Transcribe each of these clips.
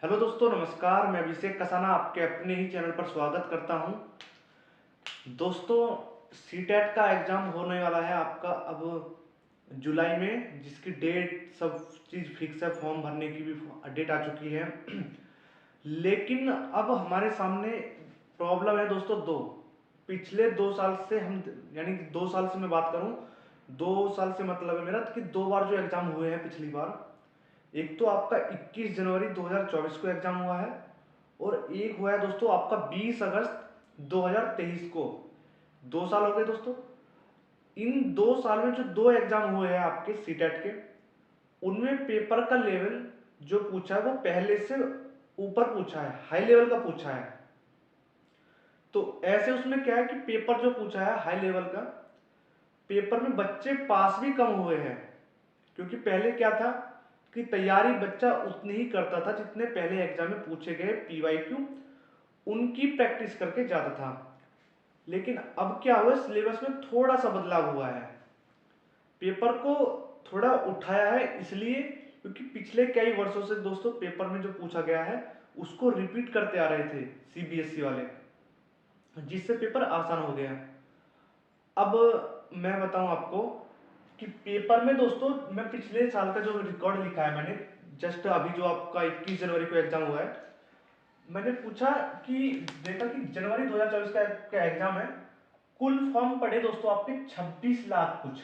Hello दोस्तों, नमस्कार। मैं अभिषेक कसाना आपके अपने ही चैनल पर स्वागत करता हूं। दोस्तों, सीटेट का एग्ज़ाम होने वाला है आपका अब जुलाई में, जिसकी डेट सब चीज़ फिक्स है। फॉर्म भरने की भी डेट आ चुकी है। लेकिन अब हमारे सामने प्रॉब्लम है दोस्तों दो। पिछले 2 साल से हम, यानी कि 2 साल से मैं बात करूं, 2 साल से मतलब है मेरा कि 2 बार जो एग्ज़ाम हुए हैं पिछली बार। एक तो आपका 21 जनवरी 2024 को एग्ज़ाम हुआ है, और एक हुआ है दोस्तों आपका 20 अगस्त 2023 को। 2 साल हो गए दोस्तों। इन 2 साल में जो दो एग्जाम हुए हैं आपके सीटेट के, उनमें पेपर का लेवल जो पूछा है वो पहले से ऊपर पूछा है, हाई लेवल का पूछा है। तो ऐसे उसमें क्या है कि पेपर जो पूछा है हाई लेवल का, पेपर में बच्चे पास भी कम हुए हैं। क्योंकि पहले क्या था कि तैयारी बच्चा उतनी ही करता था जितने पहले एग्जाम में पूछे गए पीवाईक्यू, उनकी प्रैक्टिस करके ज्यादा था। लेकिन अब क्या हुआ, सिलेबस में थोड़ा सा बदलाव हुआ है। पेपर को थोड़ा उठाया है, इसलिए क्योंकि पिछले कई वर्षों से दोस्तों पेपर में जो पूछा गया है उसको रिपीट करते आ रहे थे सीबीएसई वाले, जिससे पेपर आसान हो गया। अब मैं बताऊं आपको कि पेपर में दोस्तों, मैं पिछले साल का जो रिकॉर्ड लिखा है मैंने, जस्ट अभी जो आपका 21 जनवरी को एग्जाम हुआ है, मैंने पूछा कि देखा कि जनवरी 2024 का एग्जाम है। कुल फॉर्म पड़े दोस्तों आपके 26 लाख कुछ,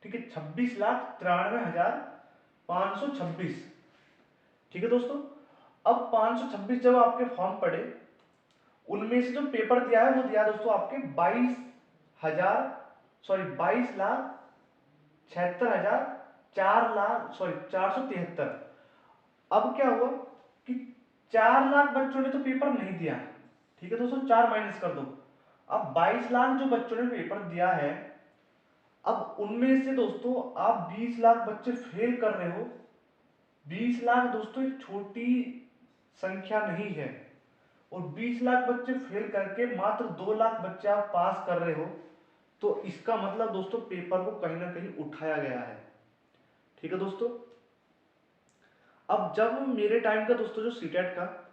ठीक है, 26,93,526। ठीक है दोस्तों। अब 526 जब आपके फॉर्म पड़े, उनमें से जो पेपर दिया है वो दिया दोस्तों आपके 22,76,4 लाख अब क्या हुआ कि 4 लाख बच्चों ने तो पेपर नहीं दिया। ठीक है दोस्तों, 4 माइनस कर दो। अब 22 लाख जो बच्चों ने पेपर दिया है, अब उनमें से दोस्तों आप 20 लाख बच्चे फेल कर रहे हो। 20 लाख दोस्तों एक छोटी संख्या नहीं है, और 20 लाख बच्चे फेल करके मात्र 2 लाख बच्चे आप पास कर रहे हो। तो इसका मतलब दोस्तों पेपर को कहीं ना कहीं उठाया गया है। ठीक है दोस्तों। अब जब मेरे टाइम का दोस्तों जो सीटेट का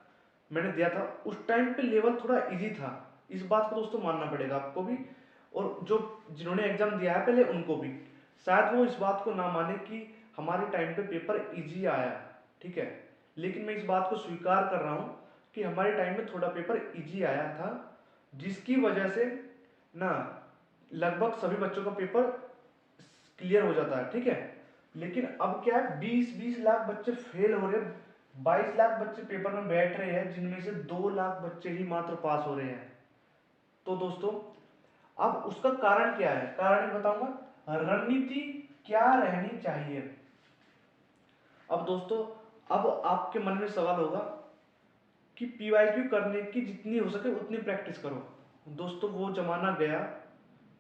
मैंने दिया था, उस टाइम पे लेवल थोड़ा इजी था। इस बात को दोस्तों मानना पड़ेगा आपको भी, और जो जिन्होंने एग्जाम दिया है पहले उनको भी। शायद वो इस बात को ना माने कि हमारे टाइम पे पेपर इजी आया, ठीक है, लेकिन मैं इस बात को स्वीकार कर रहा हूँ कि हमारे टाइम में थोड़ा पेपर इजी आया था, जिसकी वजह से ना लगभग सभी बच्चों का पेपर क्लियर हो जाता है। ठीक है। लेकिन अब क्या है, 20-20 लाख बच्चे फेल हो रहे हैं, 22 लाख बच्चे पेपर में बैठ रहे हैं, जिनमें से 2 लाख बच्चे ही मात्र पास हो रहे हैं। तो दोस्तों अब उसका कारण क्या है, कारण बताऊंगा, रणनीति क्या रहनी चाहिए। अब दोस्तों, अब आपके मन में सवाल होगा कि पीवाईक्यू करने की जितनी हो सके उतनी प्रैक्टिस करो। दोस्तों वो जमाना गया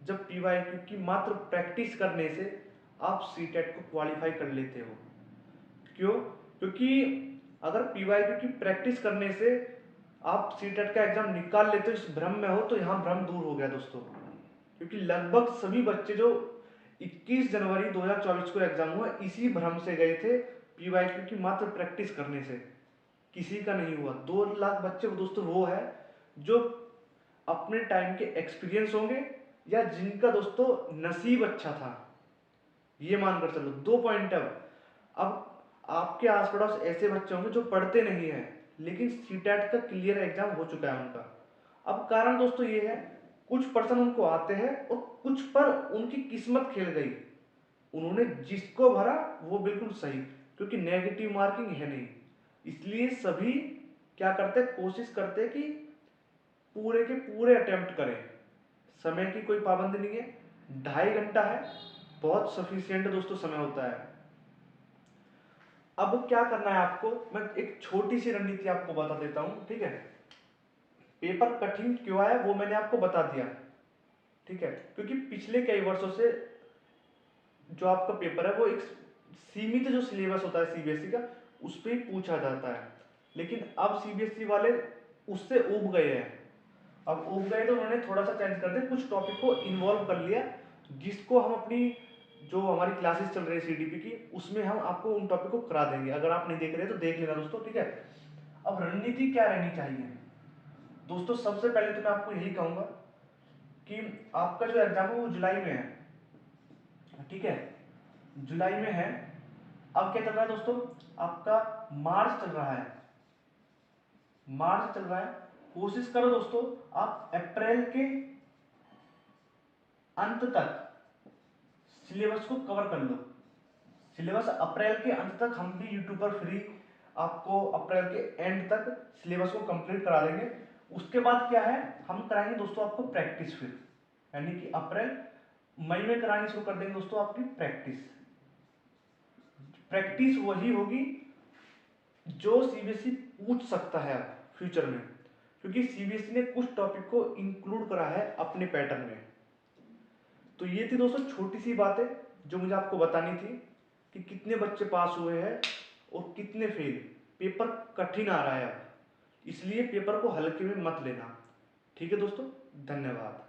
जब पीवाईक्यू की मात्र प्रैक्टिस करने से आप सीटेट को क्वालिफाई कर लेते हो। क्यों? क्योंकि अगर पीवाईक्यू की प्रैक्टिस करने से आप सीटेट का एग्जाम निकाल लेते हो, इस भ्रम में हो, तो यहां भ्रम दूर हो गया दोस्तों। क्योंकि लगभग सभी बच्चे जो 21 जनवरी 2024 को एग्जाम हुआ, इसी भ्रम से गए थे पीवाईक्यू की मात्र प्रैक्टिस करने से। किसी का नहीं हुआ। 2 लाख बच्चे दोस्तों वो है जो अपने टाइम के एक्सपीरियंस होंगे, या जिनका दोस्तों नसीब अच्छा था, ये मानकर चलो। 2 पॉइंट। अब आपके आस पड़ोस ऐसे बच्चे होंगे जो पढ़ते नहीं है, लेकिन सीटेट का क्लियर एग्जाम हो चुका है उनका। अब कारण दोस्तों ये है, कुछ पर्सन उनको आते हैं और कुछ पर उनकी किस्मत खेल गई। उन्होंने जिसको भरा वो बिल्कुल सही, क्योंकि नेगेटिव मार्किंग है नहीं, इसलिए सभी क्या करते हैं, कोशिश करते हैं कि पूरे के पूरे अटेम्प्ट करें। समय की कोई पाबंदी नहीं है, 2.5 घंटा है, बहुत सफिशियंट दोस्तों समय होता है। अब क्या करना है आपको, मैं एक छोटी सी रणनीति आपको बता देता हूं। ठीक है। पेपर कठिन क्यों आया वो मैंने आपको बता दिया। ठीक है। क्योंकि पिछले कई वर्षों से जो आपका पेपर है वो एक सीमित जो सिलेबस होता है सीबीएसई का, उस पर ही पूछा जाता है। लेकिन अब सीबीएसई वाले उससे उब गए हैं। अब उब गए तो उन्होंने थोड़ा सा चेंज कर दिया, कुछ टॉपिक को इन्वॉल्व कर लिया, जिसको हम अपनी जो हमारी क्लासेस चल रही है सीडीपी की, उसमें हम आपको उन टॉपिक को करा देंगे। अगर आप नहीं देख रहे तो देख लेना दोस्तों। ठीक है। अब रणनीति क्या रहनी चाहिए दोस्तों? सबसे पहले तो मैं आपको यही कहूंगा कि आपका जो एग्जाम है वो जुलाई में है, ठीक है, जुलाई में है। अब क्या चल रहा है दोस्तों? आपका मार्च चल रहा है, मार्च चल रहा है। कोशिश करो दोस्तों आप अप्रैल के अंत तक सिलेबस को कवर कर लो। सिलेबस अप्रैल के अंत तक हम भी यूट्यूब पर फ्री आपको अप्रैल के एंड तक सिलेबस को कंप्लीट करा देंगे। उसके बाद क्या है, हम कराएंगे दोस्तों आपको प्रैक्टिस फिर, यानी कि अप्रैल मई में करानी शुरू कर देंगे दोस्तों आपकी प्रैक्टिस। प्रैक्टिस वही होगी जो सीबीएसई पूछ सकता है फ्यूचर में, क्योंकि सीबीएसई ने कुछ टॉपिक को इंक्लूड करा है अपने पैटर्न में। तो ये थी दोस्तों छोटी सी बातें जो मुझे आपको बतानी थी कि कितने बच्चे पास हुए हैं और कितने फेल। पेपर कठिन आ रहा है अब, इसलिए पेपर को हल्के में मत लेना। ठीक है दोस्तों, धन्यवाद।